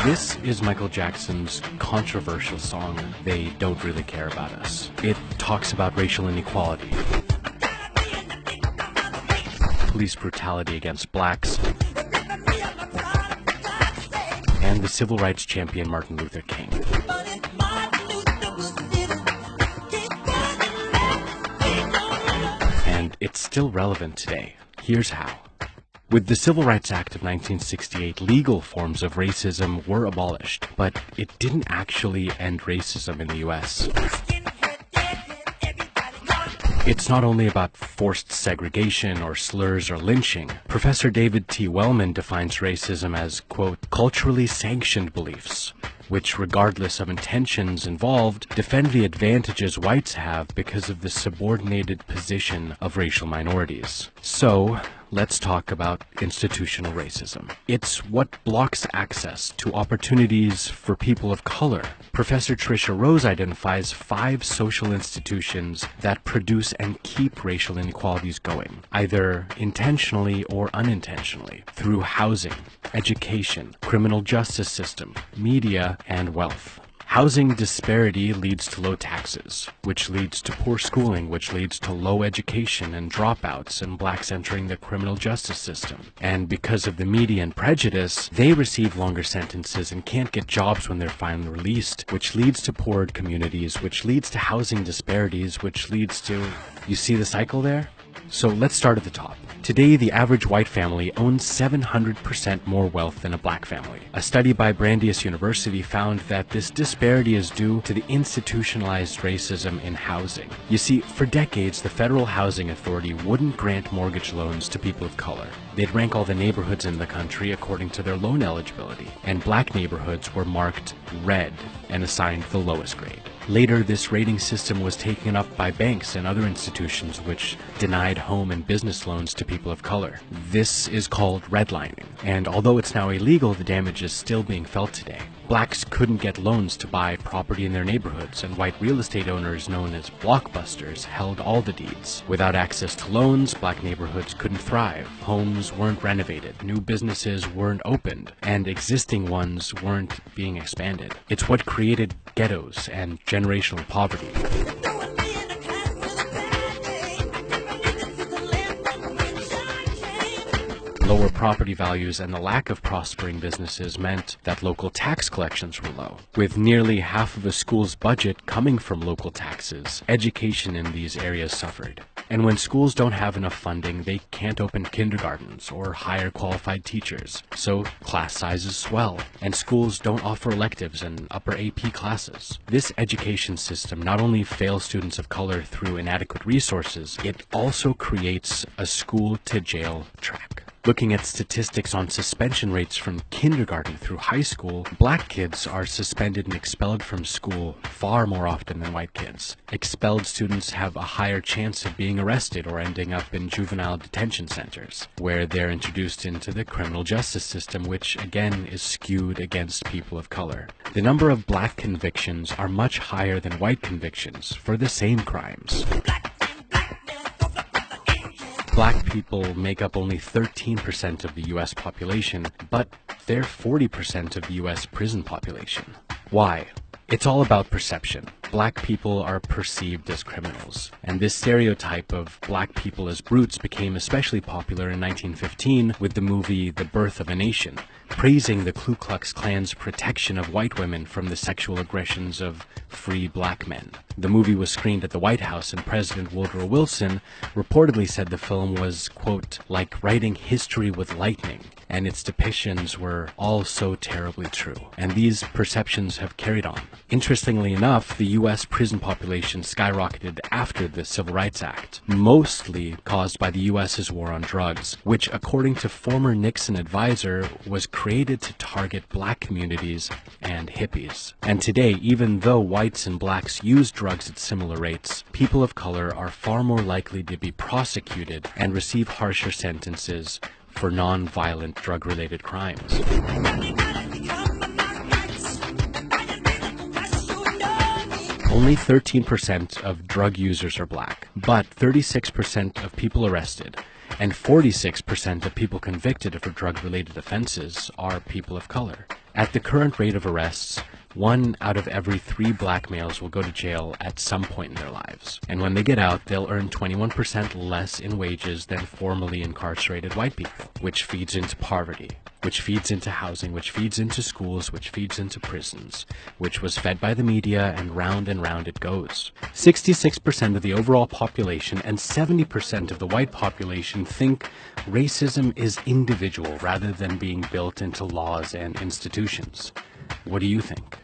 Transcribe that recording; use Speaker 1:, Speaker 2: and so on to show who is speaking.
Speaker 1: This is Michael Jackson's controversial song, They Don't Really Care About Us. It talks about racial inequality, police brutality against blacks, and the civil rights champion Martin Luther King. And it's still relevant today. Here's how. With the Civil Rights Act of 1968, legal forms of racism were abolished, but it didn't actually end racism in the U.S. It's not only about forced segregation or slurs or lynching. Professor David T. Wellman defines racism as, quote, culturally sanctioned beliefs, which, regardless of intentions involved, defend the advantages whites have because of the subordinated position of racial minorities. So, let's talk about institutional racism. It's what blocks access to opportunities for people of color. Professor Tricia Rose identifies 5 social institutions that produce and keep racial inequalities going, either intentionally or unintentionally, through housing, education, criminal justice system, media, and wealth. Housing disparity leads to low taxes, which leads to poor schooling, which leads to low education and dropouts and blacks entering the criminal justice system. And because of the media and prejudice, they receive longer sentences and can't get jobs when they're finally released, which leads to poorer communities, which leads to housing disparities, which leads to... You see the cycle there? So let's start at the top. Today, the average white family owns 700% more wealth than a black family. A study by Brandeis University found that this disparity is due to the institutionalized racism in housing. You see, for decades, the Federal Housing Authority wouldn't grant mortgage loans to people of color. They'd rank all the neighborhoods in the country according to their loan eligibility, and black neighborhoods were marked red and assigned the lowest grade. Later, this rating system was taken up by banks and other institutions which denied home and business loans to people of color. This is called redlining, and although it's now illegal, the damage is still being felt today. Blacks couldn't get loans to buy property in their neighborhoods, and white real estate owners known as blockbusters held all the deeds. Without access to loans, black neighborhoods couldn't thrive. Homes weren't renovated, new businesses weren't opened, and existing ones weren't being expanded. It's what created ghettos and generational poverty. Lower property values and the lack of prospering businesses meant that local tax collections were low. With nearly half of a school's budget coming from local taxes, education in these areas suffered. And when schools don't have enough funding, they can't open kindergartens or hire qualified teachers. So class sizes swell, and schools don't offer electives and upper AP classes. This education system not only fails students of color through inadequate resources, it also creates a school-to-jail track. Looking at statistics on suspension rates from kindergarten through high school, black kids are suspended and expelled from school far more often than white kids. Expelled students have a higher chance of being arrested or ending up in juvenile detention centers, where they're introduced into the criminal justice system, which again is skewed against people of color. The number of black convictions are much higher than white convictions for the same crimes. Black people make up only 13% of the U.S. population, but they're 40% of the U.S. prison population. Why? It's all about perception. Black people are perceived as criminals, and this stereotype of black people as brutes became especially popular in 1915 with the movie The Birth of a Nation, praising the Ku Klux Klan's protection of white women from the sexual aggressions of free black men. The movie was screened at the White House, and President Woodrow Wilson reportedly said the film was, quote, like writing history with lightning, and its depictions were all so terribly true. And these perceptions have carried on. Interestingly enough, the U.S. prison population skyrocketed after the Civil Rights Act, mostly caused by the U.S.'s war on drugs, which, according to former Nixon advisor, was created to target black communities and hippies. And today, even though whites and blacks use drugs at similar rates, people of color are far more likely to be prosecuted and receive harsher sentences for non-violent drug-related crimes. Only 13% of drug users are black, but 36% of people arrested and 46% of people convicted for drug-related offenses are people of color. At the current rate of arrests, 1 out of every 3 black males will go to jail at some point in their lives. And when they get out, they'll earn 21% less in wages than formerly incarcerated white people, which feeds into poverty, which feeds into housing, which feeds into schools, which feeds into prisons, which was fed by the media, and round it goes. 66% of the overall population and 70% of the white population think racism is individual rather than being built into laws and institutions. What do you think?